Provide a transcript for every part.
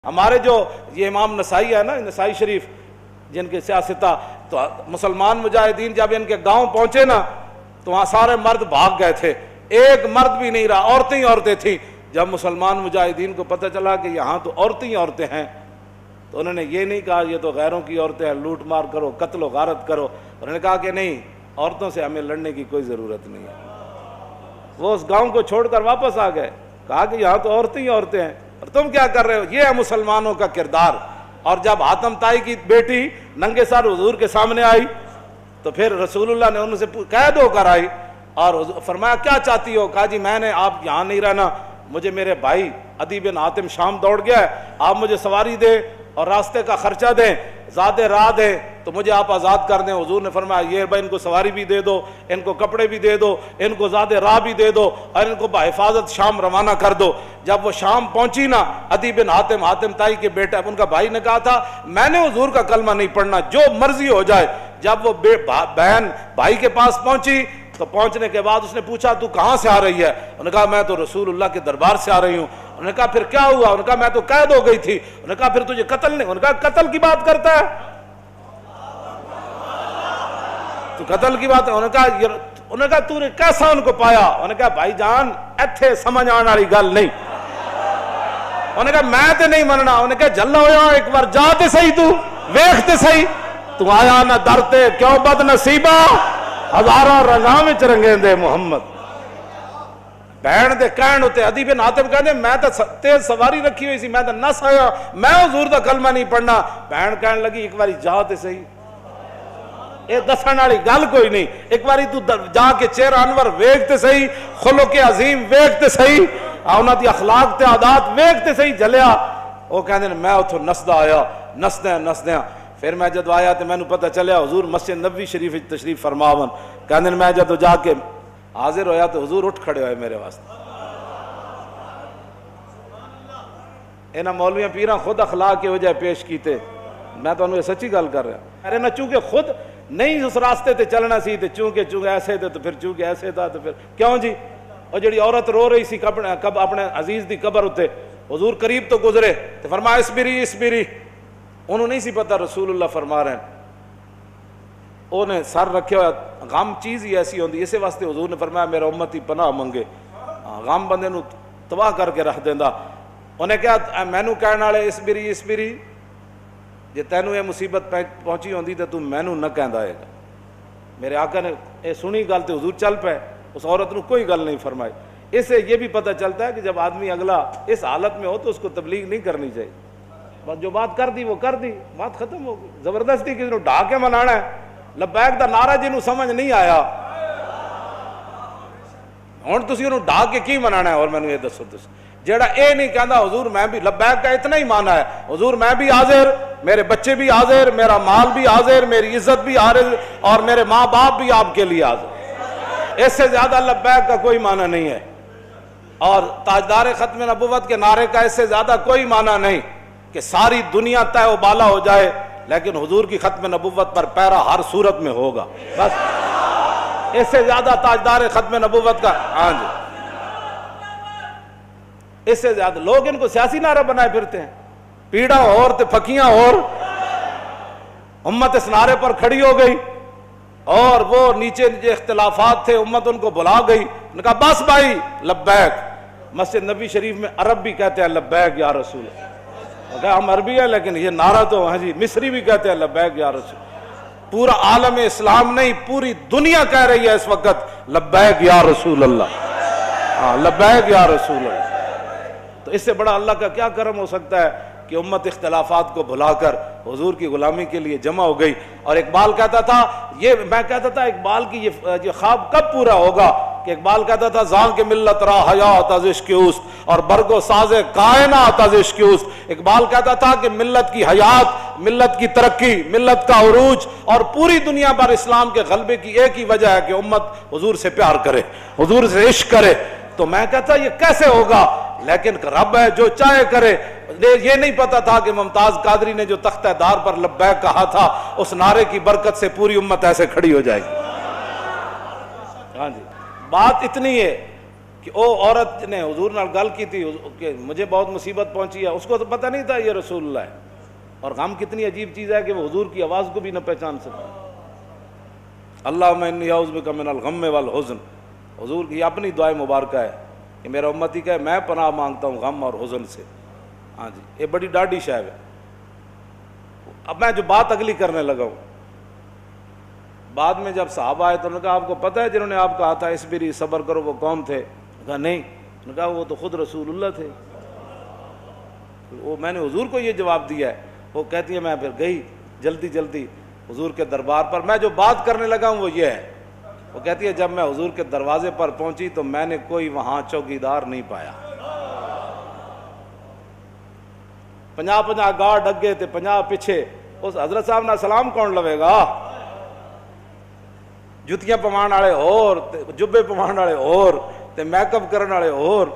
ہمارے جو یہ امام نسائی ہے نا، نسائی شریف جن کے سیاستہ، تو مسلمان مجاہدین جب ان کے گاؤں پہنچے نا تو وہاں سارے مرد بھاگ گئے تھے، ایک مرد بھی نہیں رہا، عورتیں ہی عورتیں تھیں۔ جب مسلمان مجاہدین کو پتہ چلا کہ یہاں تو عورتیں ہی عورتیں ہیں تو انہوں نے یہ نہیں کہا یہ تو غیروں کی عورتیں ہیں، لوٹ مار کرو، قتل و غارت کرو، انہوں نے کہا کہ نہیں، عورتوں سے ہمیں لڑنے کی کوئی ضرورت نہیں ہے۔ وہ اس گاؤں کو چھوڑ کر واپس آ گئے، کہا کہ یہاں تو عورتیں ہی عورتیں ہیں اور تم کیا کر رہے ہو؟ یہ ہے مسلمانوں کا کردار۔ اور جب حاتم طائی کی بیٹی ننگے سر حضور کے سامنے آئی تو پھر رسول اللہ نے ان سے قید ہو کر آئی اور فرمایا کیا چاہتی ہو؟ کہا جی میں نے آپ یہاں نہیں رہنا، مجھے میرے بھائی عدی بن حاتم شام دوڑ گیا ہے، آپ مجھے سواری دیں اور راستے کا خرچہ دیں، زیادہ راہ دیں تو مجھے آپ آزاد کر دیں۔ حضور نے فرمایا یہ بھائی ان کو سواری بھی دے دو، ان کو کپڑے بھی دے دو، ان کو زیادہ راہ بھی دے دو اور ان کو بحفاظت شام روانہ کر دو۔ جب وہ شام پہنچی نا، عدی بن حاتم، حاتم طائی کے بیٹا، ان کا بھائی نے کہا تھا میں نے حضور کا کلمہ نہیں پڑھنا، جو مرضی ہو جائے۔ جب وہ بہن بھائی کے پاس پہنچی تو پہنچنے کے بعد اس نے پوچھا تو کہاں سے آ رہی ہے؟ انہوں نے کہا میں تو رسول اللہ کے دربار سے آ رہی ہوں۔ انہوں نے کہا پھر کیا ہوا؟ انہوں نے کہا میں تو قید ہو گئی تھی۔ انہوں نے کہا پھر تجھے قتل نہیں؟ انہوں نے کہا قتل کی بات کرتا ہے تو قتل کی بات ہے؟ انہوں نے کہا تو نے کیسا ان کو پایا؟ انہوں نے کہا بھائی جان ایتھے سمجھ آنے والی گل نہیں۔ انہوں نے کہا میں تے نہیں مننا۔ انہوں نے کہا جلا ہویا ایک بار جا تے صحیح، تو ویکھ تے صحیح، تو آیا نہ درتے کیوں بد نصیبہ، ہزاراں رنگاں وچ رنگیں دے محمد۔ بہن دے کہن ہوتے عدی بن حاتم کہندے میں تے تیز سواری رکھی ہوئی سی، میں تے نس آیا، میں حضور دا کلمہ نہیں پڑھنا۔ بہن کہن لگی ایک باری جا تے صحیح، اے دسن والی گل کوئی نہیں، ایک باری تو جا کے چہرہ انور ویکھ تے صحیح، خلق عظیم ویکھ تے صحیح، انہاں دی اخلاق تے عادات ویکھ تے صحیح۔ جلیا وہ کہندے نے میں اتھوں نسدا آیا، نسدیاں پھر میں جدو آیا تو میں نے پتہ چلیا حضور مسجد نبوی شریف تشریف فرماون۔ کہندے میں جدو جا کے حاضر ہویا تو حضور اٹھ کھڑے ہوئے میرے واسطے۔ انہاں مولویاں پیراں خود اخلاق کی وجہ پیش کیتے، میں تو انہوں سچی گل کر رہا ہوں۔ ارے نہ چونکہ خود نہیں اس راستے تے چلنا سی تے چونکہ ایسے تھے تو پھر چونکہ ایسے تھا تو پھر کیوں جی؟ اور جڑی عورت رو رہی سی اپنے عزیز دی قبر ہوتے، حضور قریب تو گزرے تو فرمایا اسبری، انہوں نہیں سی پتہ رسول اللہ فرما رہے ہیں، انہیں سر رکھے ہوا، غم چیز ہی ایسی ہوندی، اسے واسطے حضور نے فرمایا میرا امتی پناہ منگے، غم بندے نو تباہ کر کے رکھ دیندا۔ انہیں کہا مینو کہنے والے اسبری، جے تینوں یہ مصیبت پہنچی ہوندی تو مینو نہ کہندا ہے گا۔ میرے آقا نے یہ سنی گل تو حضور چل پے، اس عورت نو کوئی گل نہیں فرمائی۔ اس سے یہ بھی پتہ چلتا ہے کہ جب آدمی اگلا اس حالت میں ہو تو اس کو تبلیغ نہیں کرنی چاہیے، بس جو بات کر دی وہ کر دی، بات ختم ہو گئی۔ زبردستی کسی نے ڈھا کے منانا ہے، لبیک دا نعرہ جنوں سمجھ نہیں آیا ہن تسی انہوں ڈھا کے کی منانا ہے؟ اور میں نے یہ دسو جیڑا اے نہیں کہندا حضور میں بھی لبیک کا اتنا ہی مانا ہے، حضور میں بھی حاضر، میرے بچے بھی حاضر، میرا مال بھی حاضر، میری عزت بھی حاضر اور میرے ماں باپ بھی آپ کے لیے حاضر، اس سے زیادہ لبیک کا کوئی معنی نہیں ہے۔ اور تاجدار ختم نبوت کے نعرے کا اس سے زیادہ کوئی معنی نہیں کہ ساری دنیا تہ و بالا ہو جائے لیکن حضور کی ختم نبوت پر پیرا ہر صورت میں ہوگا، بس اس سے زیادہ تاجدار ختم نبوت کا ہاں جی، اس سے زیادہ لوگ ان کو سیاسی نعرہ بنائے پھرتے ہیں، پیڑا اور تے پھکیاں اور امت اس نعرے پر کھڑی ہو گئی اور وہ نیچے اختلافات تھے امت ان کو بلا گئی، انہوں نے کہا بس بھائی لبیک۔ مسجد نبی شریف میں عرب بھی کہتے ہیں لبیک یا رسول، ہم عربی ہیں لیکن یہ نعرہ تو ہاں جی مصری بھی کہتے ہیں لبیک یا رسول، پورا عالم اسلام نہیں پوری دنیا کہہ رہی ہے اس وقت لبیک یا رسول اللہ، ہاں لبیک یا رسول اللہ۔ تو اس سے بڑا اللہ کا کیا کرم ہو سکتا ہے کہ امت اختلافات کو بھلا کر حضور کی غلامی کے لیے جمع ہو گئی۔ اور اقبال کہتا تھا، میں کہتا تھا اقبال کی یہ خواب کب پورا ہوگا کہ اقبال کہتا تھا زان کے ملت را حیات از عشق اوست اور برگ و ساز کائنات از عشق اوست۔ اقبال کہتا تھا کہ ملت کی حیات، ملت کی ترقی، ملت کا عروج اور پوری دنیا پر اسلام کے غلبے کی ایک ہی وجہ ہے کہ امت حضور سے پیار کرے، حضور سے عشق کرے۔ تو میں کہتا یہ کیسے ہوگا، لیکن رب ہے جو چاہے کرے۔ یہ نہیں پتا تھا کہ ممتاز قادری نے جو تختہ دار پر لبیک کہا تھا اس نعرے کی برکت سے پوری امت ایسے کھڑی ہو جائے گی۔ ہاں جی، بات اتنی ہے کہ او عورت نے حضور نال گل کی تھی کہ مجھے بہت مصیبت پہنچی ہے، اس کو تو پتہ نہیں تھا یہ رسول اللہ ہے. اور غم کتنی عجیب چیز ہے کہ وہ حضور کی آواز کو بھی نہ پہچان سکا. اللہم انی اعوذ بک من الغم والحزن، حضور کی اپنی دعائیں مبارکہ ہے کہ میرا امتی کہے میں پناہ مانگتا ہوں غم اور حزن سے. ہاں جی، یہ بڑی ڈاڈی شاید ہے. اب میں جو بات اگلی کرنے لگا ہوں، بعد میں جب صحابہ آئے تو انہوں نے کہا آپ کو پتہ ہے جنہوں نے آپ کہا تھا اصبری صبر کرو وہ کون تھے؟ کہا نہیں. انہوں نے کہا وہ تو خود رسول اللہ تھے. وہ میں نے حضور کو یہ جواب دیا ہے. وہ کہتی ہے میں پھر گئی جلدی جلدی حضور کے دربار پر. میں جو بات کرنے لگا ہوں وہ یہ ہے، وہ کہتی ہے جب میں حضور کے دروازے پر پہنچی تو میں نے کوئی وہاں چوکیدار نہیں پایا. 50 گارڈ اگے تے 50 پیچھے. اس حضرت صاحب نہ سلام کون لوے گا؟ جتیاں پوان والے اور جبے پوان والے اور تے میک اپ کرن والے اور.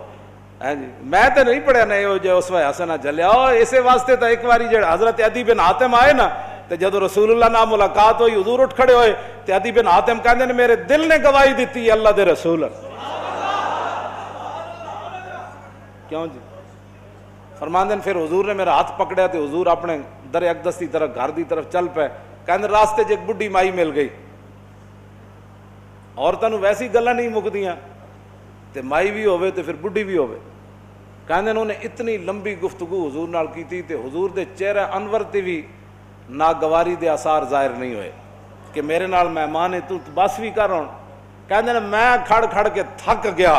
میں تو نہیں پڑھیا نہیں جو اس وقت حسنہ چلیا. اسے واسطے تو ایک باری جڑا حضرت عدی بن حاتم آئے نا تے جدو رسول اللہ نال ملاقات ہوئی حضور اٹھ کھڑے ہوئے تے عدی بن حاتم کہندے نے میرے دل نے گواہی دیتی ہے اللہ دے رسول. کیوں جی؟ فرماندے نے پھر حضور نے میرا ہاتھ پکڑیا تے حضور اپنے در اقدس دی طرف گھر دی طرف چل پے. کہندے راستے چ ایک بڈھی مائی مل گئی. عورتاں نوں ویسی گلاں نہیں مکدیاں تے مائی بھی ہوے تے پھر بڈھی بھی ہوے. کہندے انہوں نے اتنی لمبی گفتگو حضور نال کیتی تے حضور دے چہرے انور تے بھی ناگواری دے آثار ظاہر نہیں ہوئے کہ میرے نال مہمان ہے تو بس بھی کر. کہندے نے میں کھڑ کھڑ کے تھک گیا،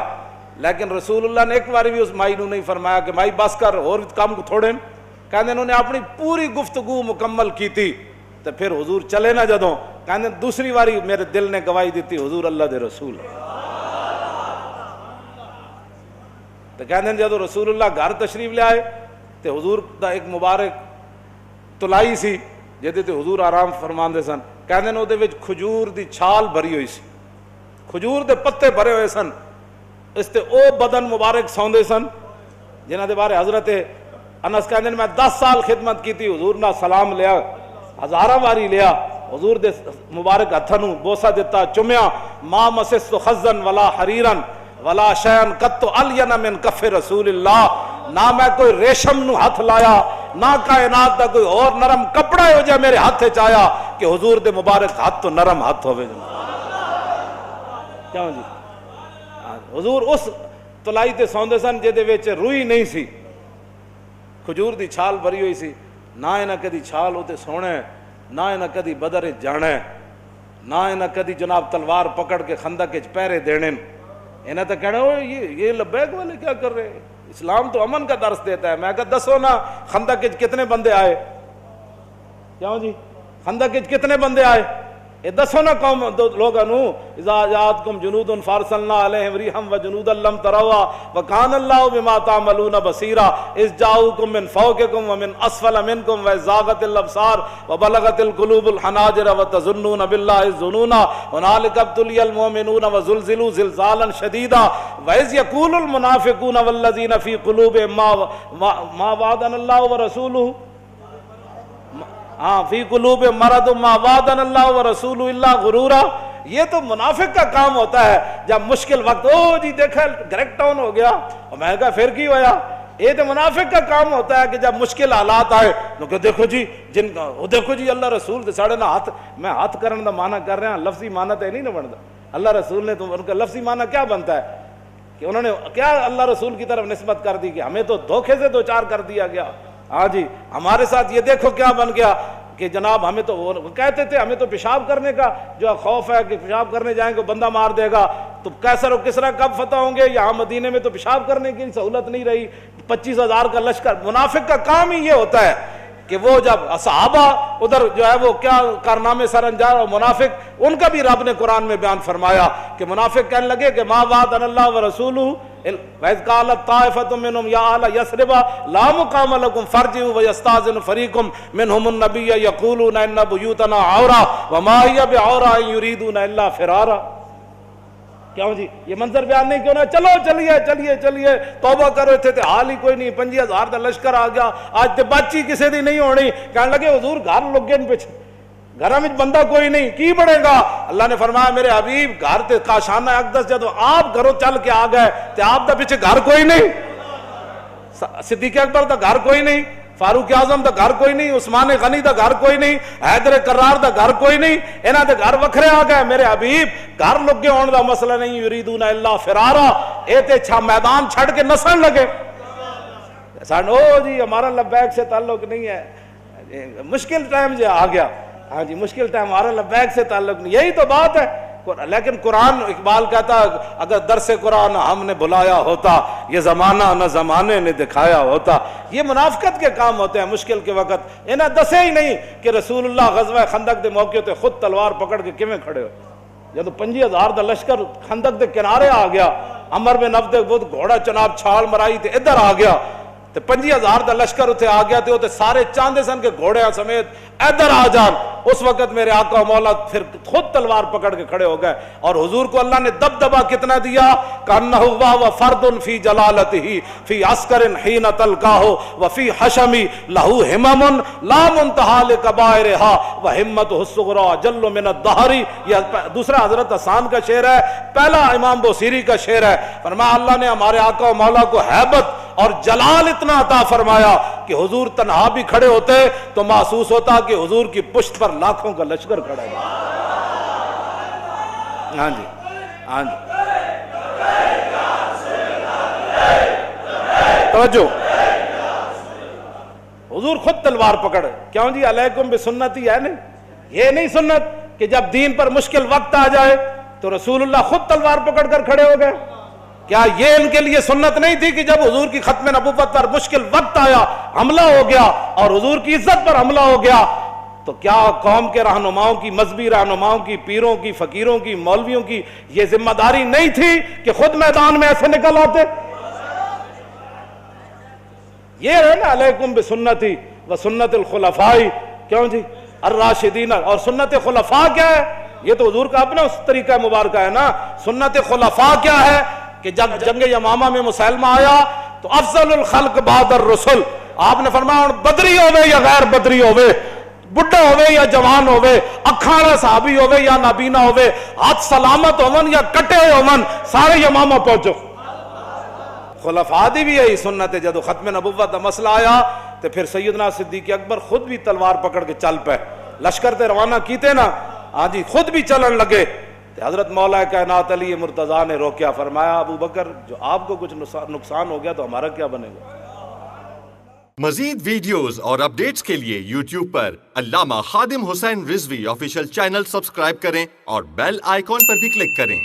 لیکن رسول اللہ نے ایک باری بھی اس مائی نو نہیں فرمایا کہ مائی بس کر اور کام کو تھوڑے. کہندے انہوں نے اپنی پوری گفتگو مکمل کی تھی تو پھر حضور چلے نہ جدوں. کہندے دوسری باری میرے دل نے گواہی دیتی حضور اللہ دے رسول. تو کہندے جدو رسول اللہ گھر تشریف لے آئے تو حضور دا ایک مبارک تلائی سی جہدے تے حضور آرام فرماندے سن. کہندے نے او دے وچ کھجور دی چھال بھری ہوئی سی، کھجور دے پتے بھرے ہوئے سن. اس تے او بدن مبارک سوندے سن جنہاں دے بارے حضرت انس کہندے نے میں 10 سال خدمت کیتی. حضور نہ سلام لیا، ہزاراں واری لیا، حضور دے مبارک ہتھاں نوں بوسہ دیتا، چومیا. ما مسست خزن ولا حریرن ولا شیئن قط الین من کف رسول اللہ. نہ میں کوئی ریشم نو ہاتھ لایا، نہ کائنات دا کوئی اور نرم کپڑا ہو جائے میرے ہاتھ چ آیا کہ حضور دے مبارک ہاتھ تو نرم ہاتھ ہوے. کیوں جی؟ حضور اس تلائی تے سوندے سن جہدے وچ روئی نہیں سی، کھجور دی چھال بھری ہوئی سی. نہ انہاں کدی چھال ہوتے سونے، نہ انہاں کدی بدر جانا، نہ انہاں کدی جناب تلوار پکڑ کے خندق وچ پہرے دینے. انہیں تو کہنا یہ لبیک والے کیا کر رہے ہیں؟ اسلام تو امن کا درس دیتا ہے. میں کہا دسو نا خندق وچ کتنے بندے آئے؟ کیوں جی؟ خندق وچ کتنے بندے آئے؟ یہ دسو نا قوم لوگوں نو اذا جاءتکم جنود فارسلنا علیہم ریحا وجنودا لم تروا وکان اللہ بما تعملون بصیرا اذ جاءوکم من فوقکم ومن اسفل منکم وزاغت الابصار وبلغت القلوب الحناجر وتظنون باللہ الظنون هنالک ابتلی المؤمنون وزلزلوا زلزالا شدیدا واذ یقول المنافقون والذین فی قلوبہم ما وعدنا اللہ ورسولہ فی قلوب مرض ما وعدنا اللہ ورسولہ الا غرورا. یہ تو منافق کا کام ہوتا ہے جب مشکل وقت او جی دیکھا گریک ٹاؤن ہو گیا اور میں کہا پھر کی ہویا. یہ تو منافق کا کام ہوتا ہے کہ جب مشکل حالات آئے تو دیکھو جی جن کا دیکھو جی اللہ رسول دے ساڑے نہ ہاتھ میں ہاتھ کرنے دا معنی کر رہا ہوں، لفظی معنی تو نہیں نہ بنتا. اللہ رسول نے تو ان کا لفظی معنی کیا بنتا ہے کہ انہوں نے کیا اللہ رسول کی طرف نسبت کر دی کہ ہمیں تو دھوکے سے دو چار کر دیا گیا. ہاں جی ہمارے ساتھ یہ دیکھو کیا بن گیا کہ جناب ہمیں تو وہ کہتے تھے ہمیں تو پیشاب کرنے کا جو خوف ہے کہ پیشاب کرنے جائیں گے بندہ مار دے گا. تو کیسر و کسرا کب فتح ہوں گے؟ یہاں مدینے میں تو پیشاب کرنے کی سہولت نہیں رہی. 25,000 کا لشکر. منافق کا کام ہی یہ ہوتا ہے کہ وہ جب صحابہ ادھر جو ہے وہ کیا کارنامے سر انجام. اور منافق ان کا بھی رب نے قرآن میں بیان فرمایا کہ منافق کہنے لگے کہ ما وعدنا اللہ ورسولہ وَإِذْ قَالَتْ طَائِفَةٌ مِّنْهُمْ يَا أَهْلَ يَثْرِبَ لَا مُقَامَ لَكُمْ فَارْجِعُوا وَيَسْتَأْذِنُ فَرِيقٌ مِّنْهُمُ النَّبِيَّ يَقُولُونَ إِنَّ بُيُوتَنَا عَوْرَةٌ وَمَا هِيَ بِعَوْرَةٍ إِن يُرِيدُونَ إِلَّا فِرَارًا. کیوں جی یہ منظر بیان نہیں کیوں نہ چلو چلیے توبہ کرو. تھے حال ہی کوئی نہیں 25,000 کا لشکر آ گیا. آج تے بچی کسی دی نہیں ہونی. کہنے لگے حضور گھر لگے پیچھے گھر میں بندہ کوئی نہیں کی بڑھے گا. اللہ نے فرمایا میرے حبیب گھر تے کاشانہ اقدس جدو آپ گھروں چل کے آ گئے تے آپ دا پیچھے گھر کوئی نہیں. صدیق اکبر دا گھر کوئی نہیں, فاروق اعظم دا گھر کوئی نہیں, عثمان غنی دا گھر کوئی نہیں, حیدر کرار دا گھر کوئی نہیں, انہاں دے گھر وکھرے آ گئے. میرے حبیب گھر لگے ہون دا مسئلہ نہیں, یریدون الا فرارا, اے تے چھا میدان چھڑ کے نسن لگے. سانو جی ہمارا لبیک سے تعلق نہیں ہے, مشکل ٹائم جو آ گیا, ہاں جی مشکل ٹائم, ہمارا لبیک سے تعلق نہیں, یہی تو بات ہے. لیکن قرآن, اقبال کہتا اگر درس قرآن ہم نے بلایا ہوتا یہ زمانہ نہ زمانے نے دکھایا ہوتا. یہ منافقت کے کام ہوتے ہیں مشکل کے وقت. انہیں دسے ہی نہیں کہ رسول اللہ غزوہ خندق دے موقع تے خود تلوار پکڑ کے کیویں کھڑے ہو. جب 50,000 دا لشکر خندق دے کنارے آ گیا, عمر بن عبد بود گھوڑا چناب چھال مرائی تے ادھر آ گیا, تے 50,000 دا لشکر اتنے آ گیا تے سارے چاندے سن کے گھوڑے سمیت ادھر آ جان. اس وقت میرے آقا و مولا پھر خود تلوار پکڑ کے کھڑے ہو گئے, اور حضور کو اللہ نے دبدبا کتنا دیا, کانہ و فرد فی جلالتہ فی عسکر حین تلقاہ وفی حشمی لہو ہمم لا منتہا لکبائرہا وہمتہ الصغری جل من الدہر. یہ دوسرا حضرت حسان کا شعر ہے, پہلا امام بوصیری کا شعر ہے. فرمایا اللہ نے ہمارے آقا و مولا کو ہیبت اور جلال اتنا عطا فرمایا کہ حضور تنہا بھی کھڑے ہوتے تو محسوس ہوتا کہ حضور کی پشت پر لاکھوں کا لشکر کھڑا ہے. ہاں جی ہاں جی توجہ, حضور خود تلوار پکڑے. کیوں جی علیکم بسنتی ہے نہیں, یہ نہیں سنت کہ جب دین پر مشکل وقت آ جائے تو رسول اللہ خود تلوار پکڑ کر کھڑے ہو گئے. کیا یہ ان کے لیے سنت نہیں تھی کہ جب حضور کی ختم نبوت پر مشکل وقت آیا, حملہ ہو گیا اور حضور کی عزت پر حملہ ہو گیا, تو کیا قوم کے رہنماؤں کی, مذہبی رہنماؤں کی, پیروں کی, فقیروں کی, مولویوں کی یہ ذمہ داری نہیں تھی کہ خود میدان میں ایسے نکل آتے؟ یہ ہے نا علیکم بسنتی و سنت الخلفاء, کیوں جی الراشدین. اور سنت خلفاء کیا ہے؟ یہ تو حضور کا اپنا اس طریقہ مبارکہ ہے نا. سنت خلفاء کیا ہے کہ جب جنگ یمامہ میں مسلمہ آیا تو افضل الخلق بعد الرسل, آپ نے فرمایا بدری ہوئے یا غیر بدری ہوئے, بڑھا ہوئے یا جوان ہوئے, اکھاڑا صحابی ہوئے یا نابینا ہوئے, ہاتھ سلامت ہوون یا کٹے ہوون, سارے یمامہ پہنچو. خلفاء دی بھی یہی سنت ہے. جب ختم نبوت دا مسئلہ آیا تو پھر سیدنا صدیق اکبر خود بھی تلوار پکڑ کے چل پے, لشکر تے روانہ کیتے نا, ہاں جی خود بھی چلن لگے. حضرت مولا کائنات علی مرتضیٰ نے روکیا, فرمایا ابو بکر جو آپ کو کچھ نقصان ہو گیا تو ہمارا کیا بنے گا. مزید ویڈیوز اور اپڈیٹس کے لیے یوٹیوب پر علامہ Khadim Hussain Rizvi official channel subscribe کریں اور بیل آئیکن پر بھی کلک کریں.